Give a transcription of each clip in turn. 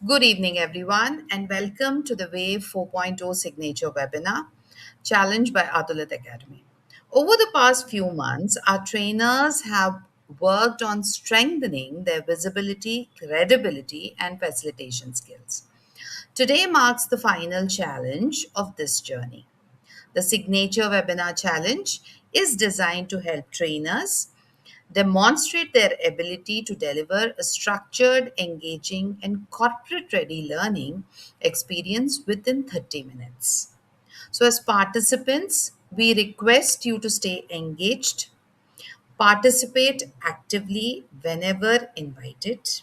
Good evening, everyone, and welcome to the Wave 4.0 signature webinar, challenged by Atulit Academy. Over the past few months, our trainers have worked on strengthening their visibility, credibility, and facilitation skills. Today marks the final challenge of this journey. The Signature Webinar Challenge is designed to help trainers demonstrate their ability to deliver a structured, engaging, and corporate ready learning experience within 30 minutes. So, as participants, we request you to stay engaged, participate actively whenever invited,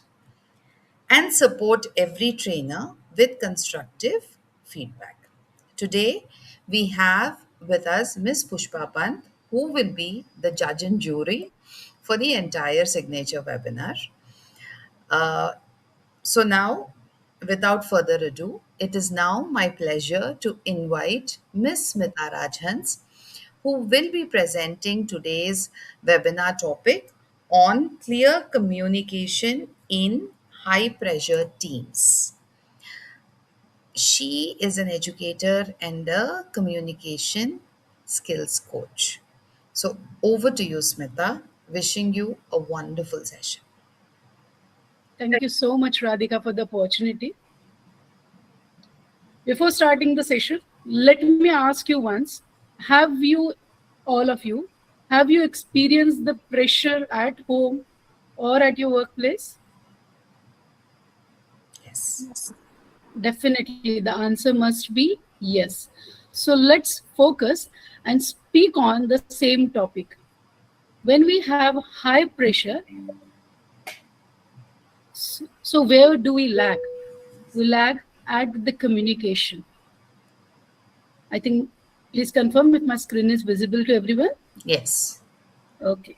and support every trainer with constructive feedback. Today, we have with us Ms. Pushpa Pant, who will be the judge and jury for the entire signature webinar. Uh, so, now, without further ado, it is now my pleasure to invite Ms. Smita Rajhans, who will be presenting today's webinar topic on clear communication in high pressure teams. She is an educator and a communication skills coach. So, over to you, Smita. Wishing you a wonderful session. Thank you so much, Radhika, for the opportunity. Before starting the session, let me ask you once, all of you, have you experienced the pressure at home or at your workplace? Yes. Definitely, the answer must be yes. So let's focus and speak on the same topic. When we have high pressure, so where do we lag? We lag at the communication. I think, please confirm if my screen is visible to everyone. Yes. Okay.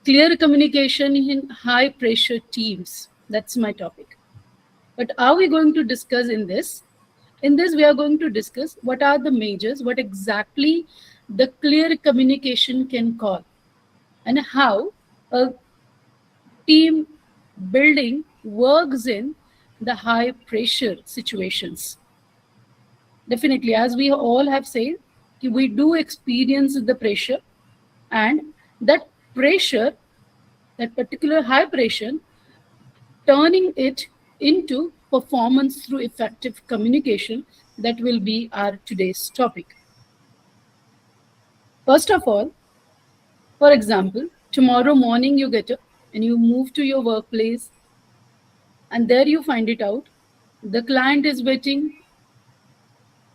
Clear communication in high pressure teams. That's my topic. But are we going to discuss in this? In this, we are going to discuss what are the majors, what exactly the clear communication can call, and how a team building works in the high pressure situations. Definitely, as we all have said, we do experience the pressure, and that pressure, that particular high pressure, turning it into performance through effective communication, that will be our today's topic. First of all, for example, tomorrow morning you get up and you move to your workplace, and there you find it out the client is waiting,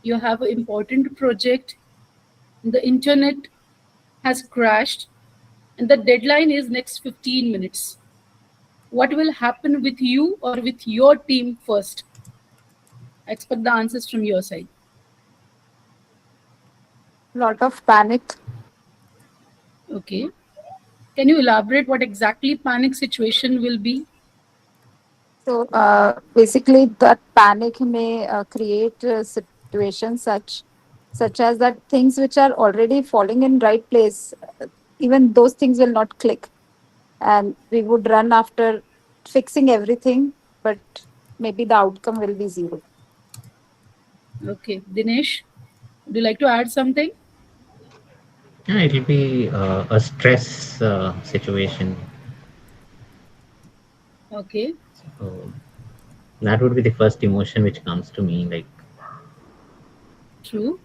you have an important project, the internet has crashed, and the deadline is next 15 minutes. What will happen with you or with your team first? I expect the answers from your side. Lot of panic. Okay. Can you elaborate what exactly panic situation will be? So basically, that panic may create situations such as that things which are already falling in right place, even those things will not click, and we would run after fixing everything, but maybe the outcome will be zero. Okay. Dinesh, would you like to add something? Yeah, it'll be a stress situation. Okay. So that would be the first emotion which comes to me. Like, True.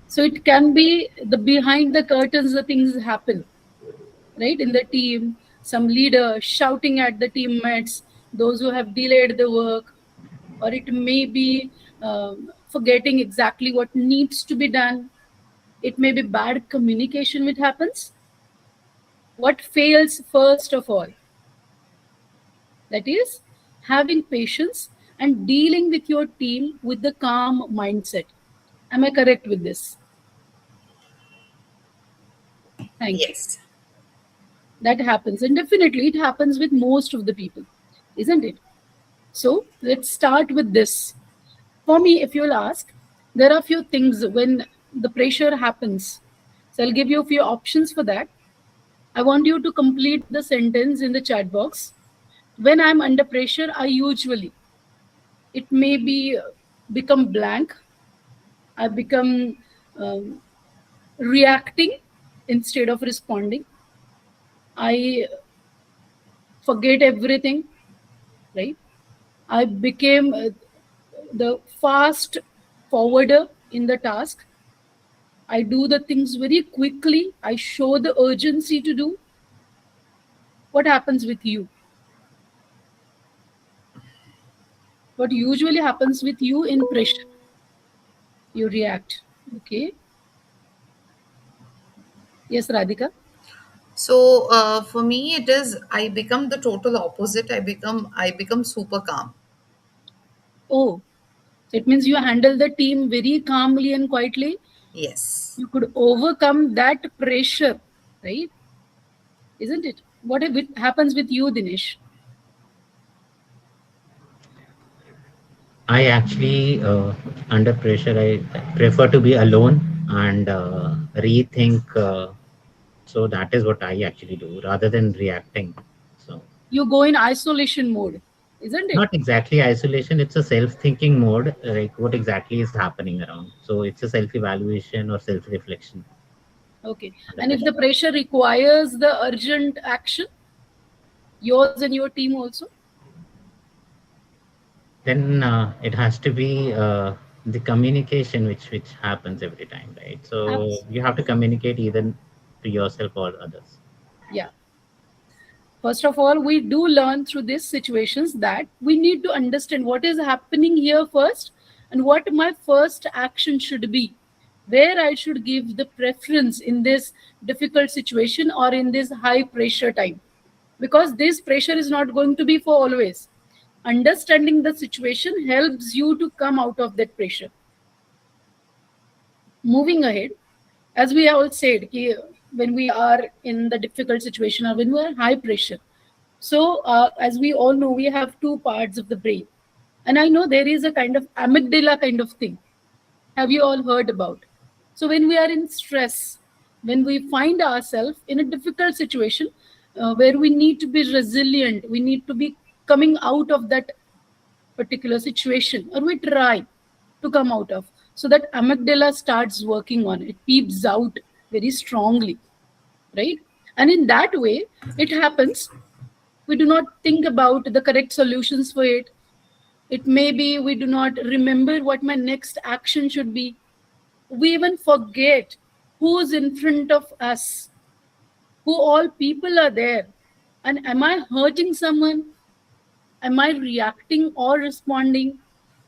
So it can be the behind the curtains, the things happen, right? In the team, some leader shouting at the teammates, those who have delayed the work, or it may be forgetting exactly what needs to be done. It may be bad communication which happens. What fails first of all? That is having patience and dealing with your team with the calm mindset. Am I correct with this? Thank you. Yes. That happens, and definitely it happens with most of the people, isn't it? So let's start with this. For me, if you'll ask, there are a few things when the pressure happens. So I'll give you a few options for that. I want you to complete the sentence in the chat box. when I'm under pressure, I usually, it may be become blank. I become reacting instead of responding. I forget everything, right? I became the fast forwarder in the task. I do the things very quickly. I show the urgency to do. What happens with you? What usually happens with you in pressure? You react. Okay. Yes, Radhika. So for me, it is I become the total opposite. I become super calm. Oh, it means you handle the team very calmly and quietly. Yes. You could overcome that pressure, right? Isn't it? What if it happens with you, Dinesh? I actually, under pressure, I prefer to be alone and rethink. So that is what I actually do rather than reacting. So You go in isolation mode, isn't it? not exactly isolation. It's a self-thinking mode, like what exactly is happening around. So it's a self-evaluation or self-reflection Okay. under And if pressure. the pressure requires the urgent action, yours and your team also? Then it has to be the communication which happens every time, right? So Abs- you have to communicate either to yourself or others. Yeah. First of all, we do learn through these situations that we need to understand what is happening here first and what my first action should be, where I should give the preference in this difficult situation or in this high pressure time. Because this pressure is not going to be for always. Understanding the situation helps you to come out of that pressure. Moving ahead, as we all said, when we are in the difficult situation or when we are high pressure, so as we all know, we have two parts of the brain, and I know there is a kind of amygdala kind of thing. Have you all heard about? So when we are in stress, when we find ourselves in a difficult situation where we need to be resilient, we need to be coming out of that particular situation, or we try to come out of, so that amygdala starts working on it, peeps out very strongly, right? And in that way it happens, we do not think about the correct solutions for it. It may be we do not remember what my next action should be. We even forget who's in front of us, who all people are there, and am I hurting someone, am I reacting or responding?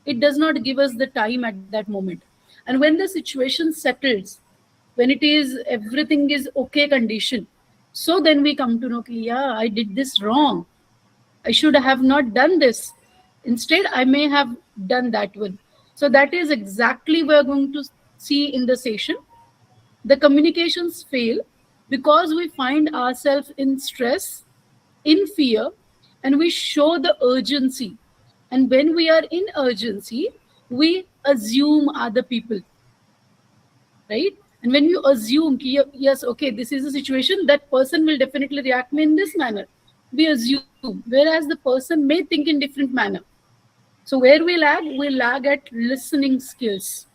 It does not give us the time at that moment. And when the situation settles, when it is everything is okay condition, so then we come to know, "Okay, yeah, I did this wrong. I should have not done this. Instead, I may have done that one." So that is exactly we're going to see in the session. The communications fail because we find ourselves in stress, in fear, and we show the urgency. And when we are in urgency, we assume other people, right? And when you assume, yes, okay, this is a situation, that person will definitely react me in this manner. We assume, whereas the person may think in different manner. So where we lag at listening skills.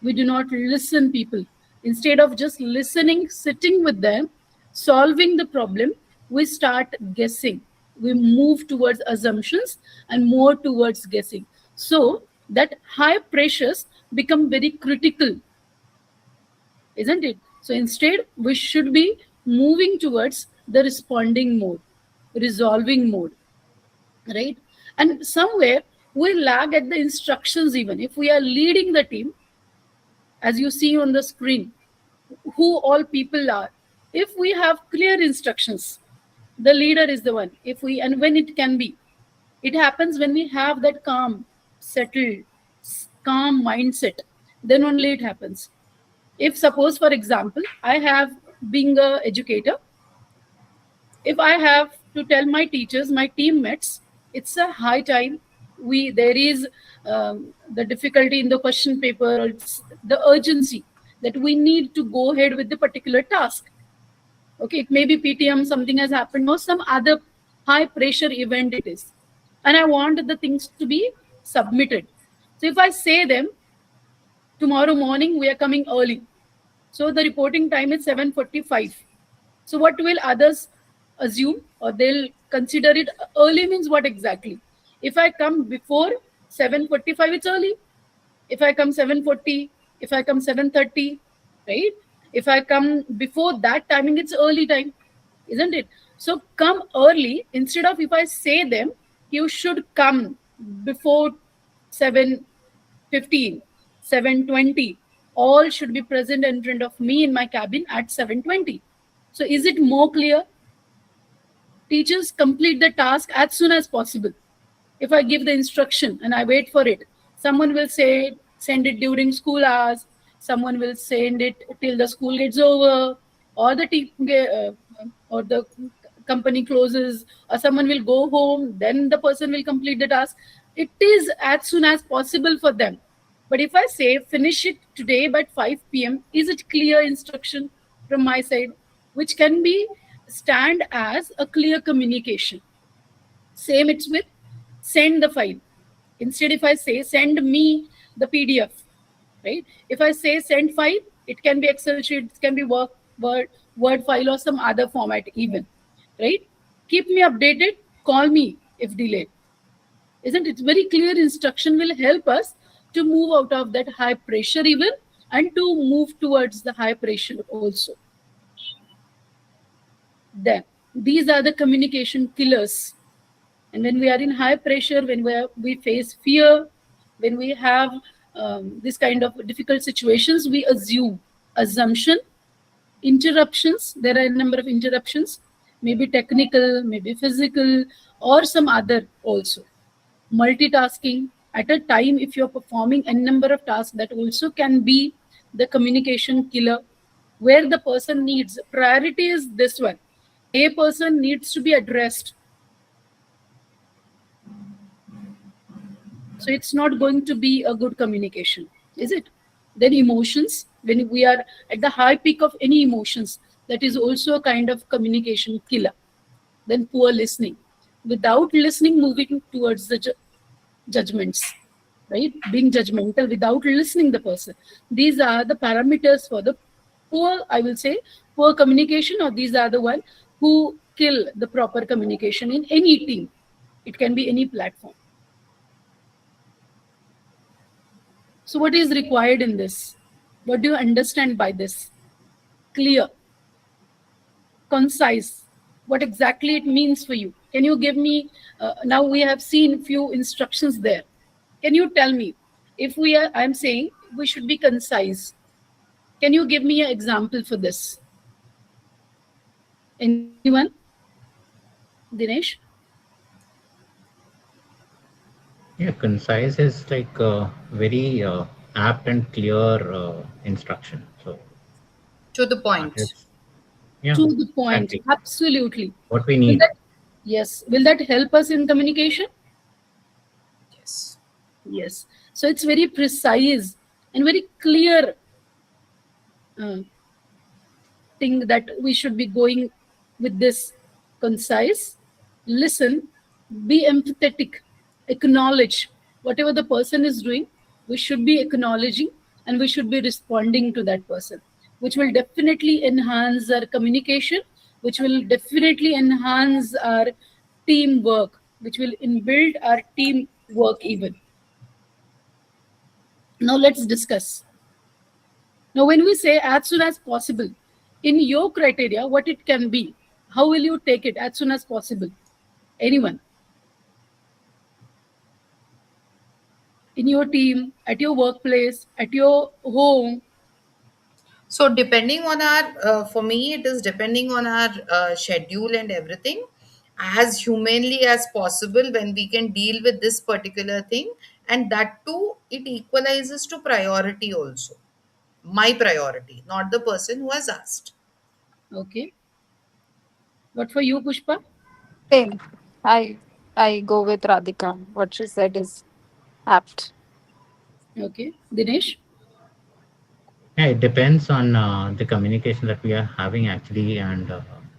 We do not listen people. Instead of just listening, sitting with them, solving the problem, we start guessing. We move towards assumptions and more towards guessing. So that high pressures become very critical, isn't it? So instead, we should be moving towards the responding mode, resolving mode, right? And somewhere we lag at the instructions, even if we are leading the team, as you see on the screen, who all people are. If we have clear instructions, the leader is the one. If we, and when it can be, it happens when we have that calm, settled, calm mindset, then only it happens. If suppose, for example, I have, being a educator, if I have to tell my teachers, my teammates, it's a high time. There is the difficulty in the question paper, or it's the urgency that we need to go ahead with the particular task. Okay, it may be PTM, something has happened, or some other high pressure event it is, and I want the things to be submitted. So if I say them, tomorrow morning we are coming early, so the reporting time is 7:45. So what will others assume, or they'll consider it early means what exactly? If I come before 7:45, it's early. If I come 7:40, if I come 7:30, right? If I come before that timing, it's early time, isn't it? So come early. Instead of if I say them, you should come before 7:15, 7:20. All should be present in front of me in my cabin at 7:20. So is it more clear? Teachers complete the task as soon as possible. If I give the instruction and I wait for it, someone will say send it during school hours, someone will send it till the school gets over, or or the company closes, or someone will go home, then the person will complete the task. It is as soon as possible for them. But if I say finish it today by 5 p.m., is it clear instruction from my side, which can be stand as a clear communication? Same it's with send the file. Instead, if I say send me the PDF, right? If I say send file, it can be Excel sheet, it can be Word file, or some other format even, right? Keep me updated, call me if delayed. Isn't it? Very clear instruction will help us to move out of that high pressure even, and to move towards the high pressure also. Then these are the communication killers. And when we are in high pressure, when we face fear, when we have this kind of difficult situations, we assumption, interruptions. There are a number of interruptions, maybe technical, maybe physical, or some other also. Multitasking at a time, if you're performing a number of tasks, that also can be the communication killer, where the person needs priority is this one. A person needs to be addressed. So it's not going to be a good communication, is it? Then emotions, when we are at the high peak of any emotions, that is also a kind of communication killer. Then poor listening, without listening, moving towards the judgments, right? Being judgmental without listening the person. These are the parameters for the poor, I will say, poor communication, or these are the one who kill the proper communication in any team. It can be any platform. So what is required in this? What do you understand by this? Clear, concise, what exactly it means for you. Can you give me, now we have seen few instructions there. Can you tell me, if I'm saying we should be concise, can you give me an example for this? Anyone? Dinesh? Yeah, concise is like a very apt and clear instruction. So To the that point. is, yeah, To the point, exactly absolutely. what we need. Yes, will that help us in communication? Yes. Yes. So it's very precise and very clear thing that we should be going with this: concise, listen, be empathetic, acknowledge whatever the person is doing. We should be acknowledging, and we should be responding to that person, which will definitely enhance our communication, which will definitely enhance our teamwork, which will build our teamwork even. Now let's discuss. Now, when we say as soon as possible, in your criteria, what it can be, how will you take it as soon as possible? Anyone? In your team, at your workplace, at your home? So depending on for me, it is depending on our schedule and everything, as humanly as possible when we can deal with this particular thing, and that too, it equalizes to priority also. My priority, not the person who has asked. Okay. What for you, Pushpa? Same. I go with Radhika. What she said is apt. Okay. Dinesh? Yeah, it depends on the communication that we are having actually, and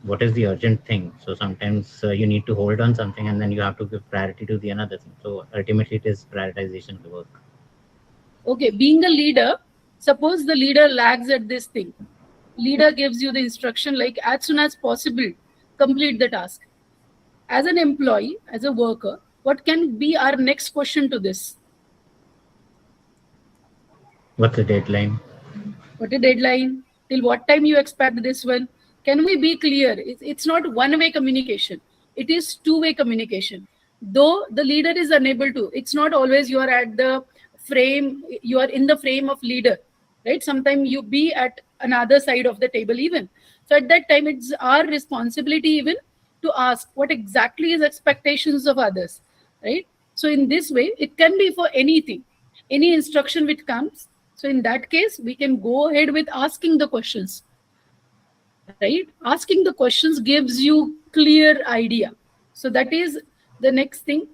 what is the urgent thing. So sometimes you need to hold on something and then you have to give priority to the another thing. So ultimately it is prioritization of the work. Okay, being a leader, suppose the leader lags at this thing. Leader gives you the instruction like as soon as possible, complete the task. As an employee, as a worker, what can be our next question to this? What's the deadline? What a deadline? Till what time you expect this one? Can we be clear? It's not one-way communication. It is two-way communication. Though the leader is unable to, it's not always you are at the frame, you are in the frame of leader, right? Sometimes you be at another side of the table even. So at that time, it's our responsibility even to ask what exactly is expectations of others, right? So in this way, it can be for anything, any instruction which comes. So in that case, we can go ahead with asking the questions, right? Asking the questions gives you clear idea. So that is the next thing.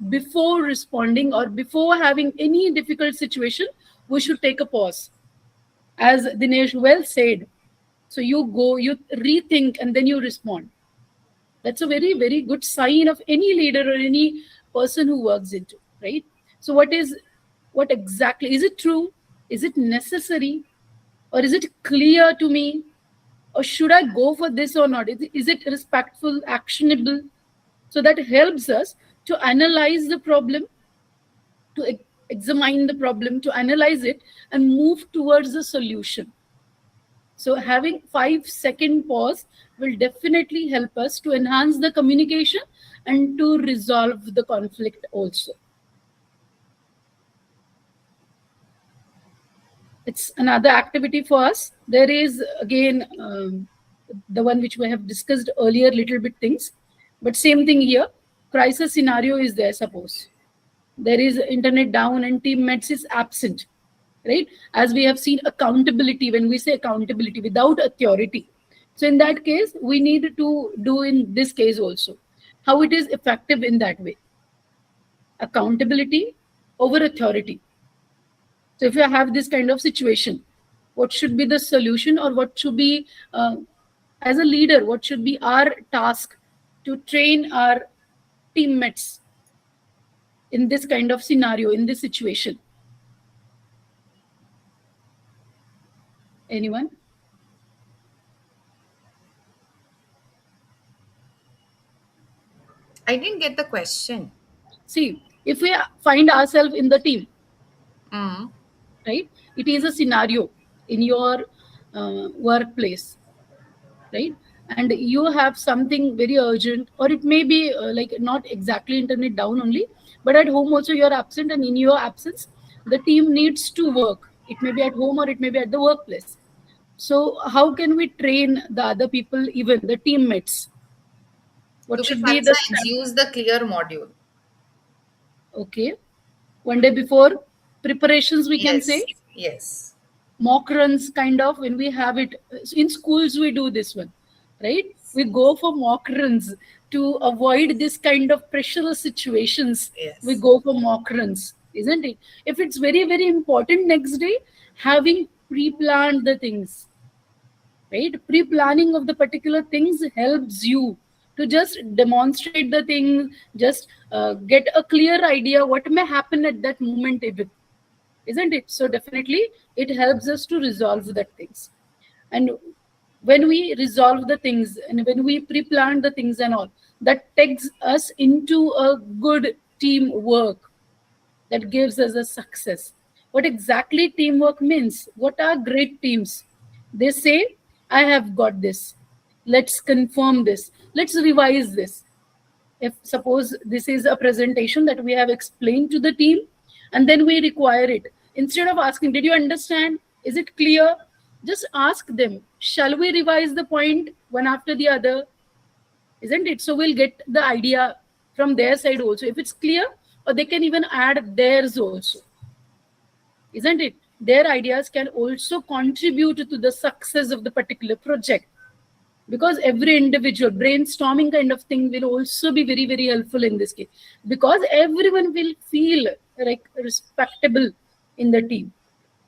Before responding or before having any difficult situation, we should take a pause. As Dinesh well said, so you go, you rethink, and then you respond. That's a very, very good sign of any leader or any person who works into, right? So what exactly, is it true? Is it necessary? Or is it clear to me? Or should I go for this or not? Is it respectful, actionable? So that helps us to analyze the problem, to examine the problem, to analyze it, and move towards the solution. So having 5-second pause will definitely help us to enhance the communication and to resolve the conflict also. It's another activity for us. There is again the one which we have discussed earlier, little bit things, but same thing here. Crisis scenario is there. Suppose there is internet down and teammates is absent, right? As we have seen, accountability. When we say accountability, without authority. So in that case, we need to do in this case also how it is effective in that way. Accountability over authority. So if you have this kind of situation, what should be the solution, or what should be, as a leader, what should be our task to train our teammates in this kind of scenario, in this situation? Anyone? I didn't get the question. See, if we find ourselves in the team, Mm. right? It is a scenario in your workplace, right? And you have something very urgent, or it may be like not exactly internet down only, but at home also you're absent, and in your absence, the team needs to work. It may be at home or it may be at the workplace. So how can we train the other people, even the teammates? What To be should fun be the science, use the clear module. okay? One day before preparations, we can say. Yes. Mock runs, kind of, when we have it in schools, we do this one, right? We go for mock runs to avoid this kind of pressurous situations. Yes. We go for mock runs, isn't it? If it's very, very important next day, having pre-planned the things, right? Pre-planning of the particular things helps you to just demonstrate the thing, just get a clear idea what may happen at that moment even, isn't it? So definitely it helps us to resolve that things. And when we resolve the things and when we pre-plan the things and all, that takes us into a good teamwork, that gives us a success. What exactly teamwork means? What are great teams? They say, I have got this. Let's confirm this. Let's revise this. If suppose this is a presentation that we have explained to the team, and then we require it, instead of asking, did you understand? Is it clear? Just ask them, shall we revise the point one after the other? Isn't it? So we'll get the idea from their side also. If it's clear, or they can even add theirs also. Isn't it? Their ideas can also contribute to the success of the particular project. Because every individual brainstorming kind of thing will also be very, very helpful in this case, because everyone will feel like respectable in the team,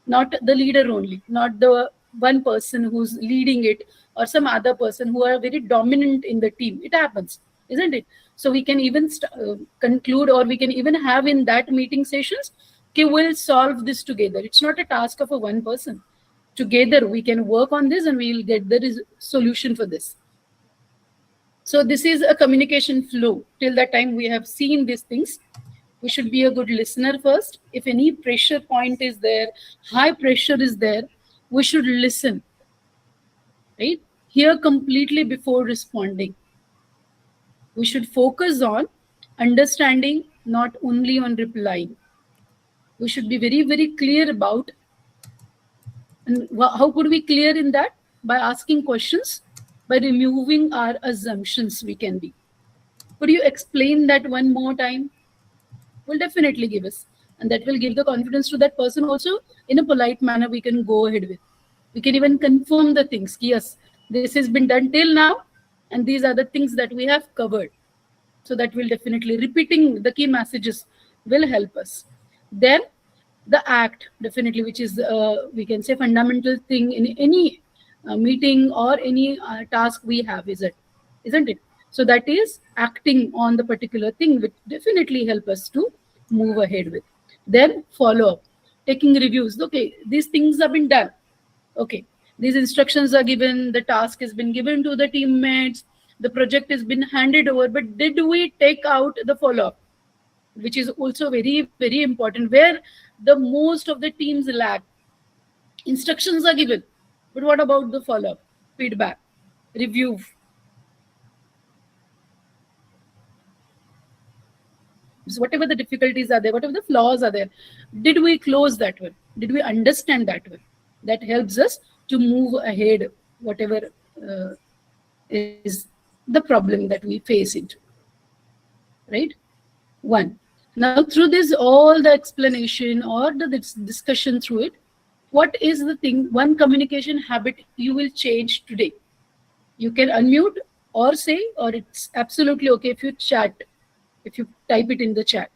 not the leader only, not the one person who's leading it or some other person who are very dominant in the team. It happens, isn't it? So we can even conclude, or we can even have in that meeting sessions, okay, we'll solve this together. It's not a task of a one person. Together we can work on this and we'll get the solution for this. So this is a communication flow. Till that time we have seen these things. We should be a good listener first. If any pressure point is there, high pressure is there, we should listen, right? Hear completely before responding. We should focus on understanding, not only on replying. We should be very, very clear about, and how could we clear in that? By asking questions, by removing our assumptions we can be. Could you explain that one more time? Will definitely give us, and that will give the confidence to that person also. In a polite manner we can go ahead with. We can even confirm the things. Yes, this has been done till now and these are the things that we have covered. So that will definitely, repeating the key messages will help us. Then the act, definitely, which is we can say fundamental thing in any meeting or any task we have, isn't it? So that is acting on the particular thing, which definitely help us to move ahead with. Then follow up, taking reviews. Okay, these things have been done. Okay, these instructions are given, the task has been given to the teammates, the project has been handed over, but did we take out the follow-up? Which is also very, very important, where the most of the teams lack. Instructions are given, but what about the follow-up, feedback, review? So whatever the difficulties are there, whatever the flaws are there, did we close that one? Did we understand that one? That helps us to move ahead, whatever is the problem that we face into, right? One. Now, through this, all the explanation or the discussion through it, what is the thing, one communication habit you will change today? You can unmute or say, or it's absolutely okay if you chat, if you type it in the chat.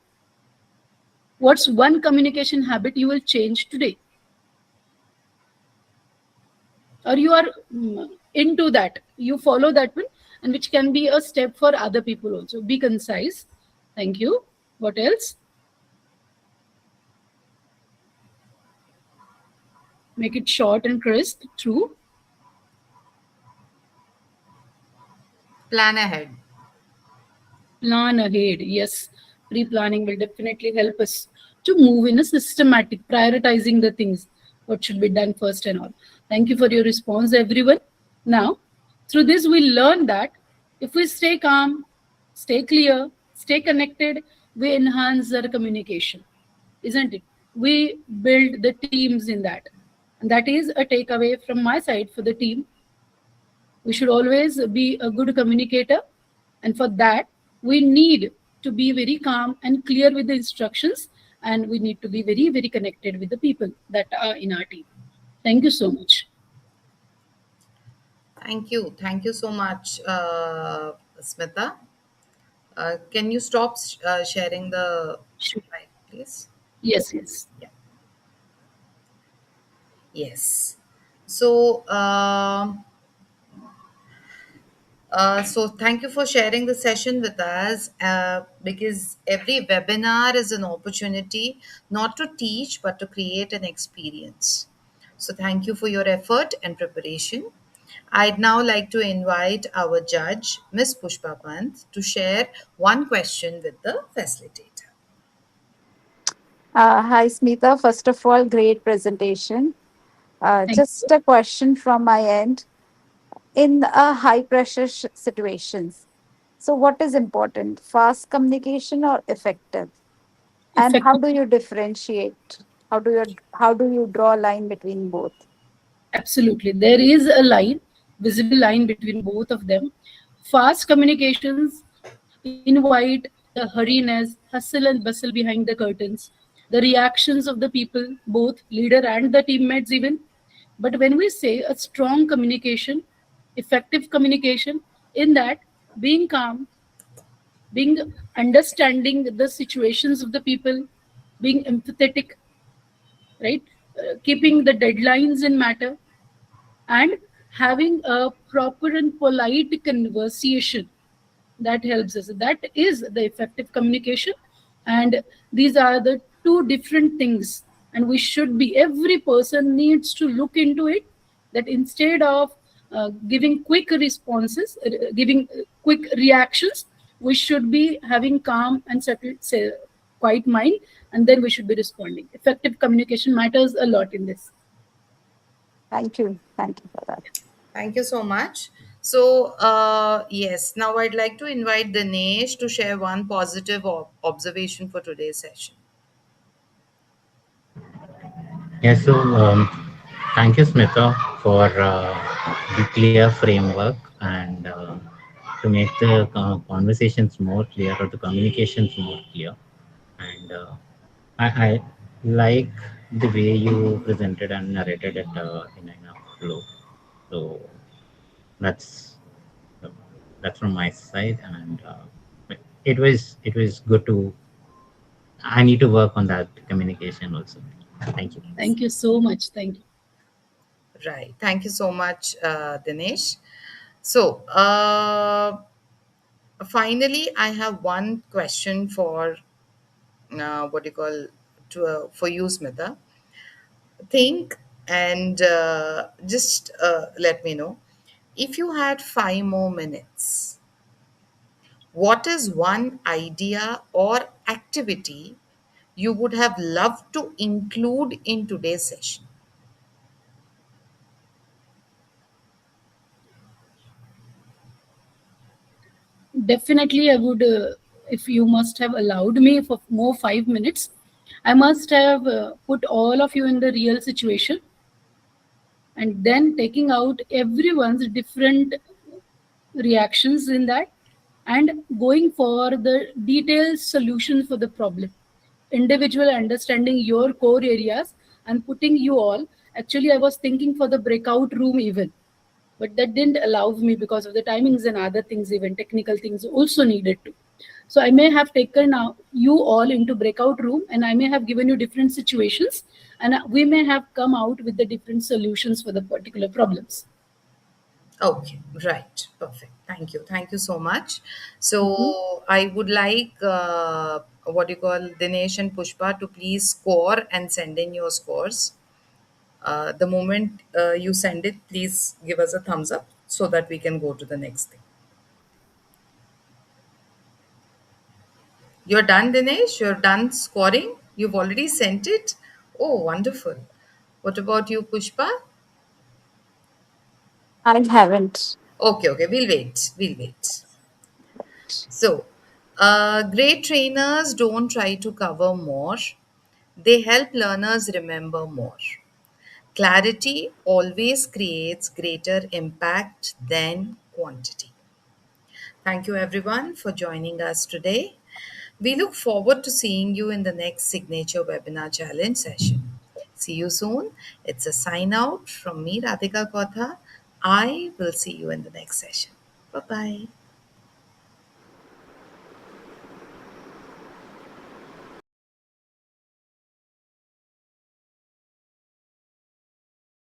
What's one communication habit you will change today? Or you are into that, you follow that one, and which can be a step for other people also. Be concise. Thank you. What else? Make it short and crisp. True. Plan ahead. Plan ahead. Yes, pre-planning will definitely help us to move in a systematic, prioritizing the things, what should be done first and all. Thank you for your response, everyone. Now, through this, we learn that if we stay calm, stay clear, stay connected, we enhance our communication, isn't it? We build the teams in that. And that is a takeaway from my side for the team. We should always be a good communicator. And for that, we need to be very calm and clear with the instructions. And we need to be very, very connected with the people that are in our team. Thank you so much. Thank you. Thank you so much, Smita. Can you stop sharing the slide, please? Yes, yes. Yeah. Yes. So, so thank you for sharing the session with us, because every webinar is an opportunity not to teach but to create an experience. So thank you for your effort and preparation. I'd now like to invite our judge, Ms. Pushpa Pant, to share one question with the facilitator. Hi, Smita. First of all, great presentation. Thank Just a question from my end. In a high pressure situations, so what is important, fast communication or effective? And how Effective. do you differentiate? How do you draw a line between both? Absolutely. There is a line, visible line between both of them. Fast communications invite the hurriness, hustle and bustle behind the curtains, the reactions of the people, both leader and the teammates even. But when we say a strong communication, effective communication, in that being calm, being understanding the situations of the people, being empathetic, right? Keeping the deadlines in matter, and having a proper and polite conversation, that helps us. That is the effective communication. And these are the two different things, and we should be, every person needs to look into it, that instead of giving quick responses, giving quick reactions, we should be having calm and settled, quiet mind, and then we should be responding. Effective communication matters a lot in this. Thank you. Thank you for that. Thank you so much. So, yes, now I'd like to invite Dinesh to share one positive observation for today's session. Yeah, so thank you, Smita, for the clear framework and to make the conversations more clear or the communications more clear. And I like the way you presented and narrated it in enough flow. So that's that's from my side, and it was good to. I need to work on that communication also. Thank you. Thank you so much. Thank you. Right. Thank you so much, Dinesh. So, finally, I have one question for what do you call to for you, Smita. Think and just let me know if you had 5 more minutes. What is one idea or activity you would have loved to include in today's session? Definitely, I would, if you must have allowed me for more 5 minutes, I must have put all of you in the real situation, and then taking out everyone's different reactions in that, and going for the detailed solution for the problem. Individual understanding your core areas and putting you all. Actually, I was thinking for the breakout room even, but that didn't allow me because of the timings and other things, even technical things also needed to. So I may have taken you all into breakout room, and I may have given you different situations, and we may have come out with the different solutions for the particular problems. Okay, right. Perfect. Thank you. Thank you so much. Mhm. So, I would like what you call Dinesh and Pushpa to please score and send in your scores. The moment you send it, please give us a thumbs up so that we can go to the next thing. You're done, Dinesh? You're done scoring? You've already sent it? Oh, wonderful. What about you, Pushpa? I haven't. Okay, okay. We'll wait. We'll wait. So, great trainers don't try to cover more, they help learners remember more. Clarity always creates greater impact than quantity. Thank you, everyone, for joining us today. We look forward to seeing you in the next Signature Webinar Challenge session. See you soon. It's a sign out from me, Radhika Kotha. I will see you in the next session. Bye bye.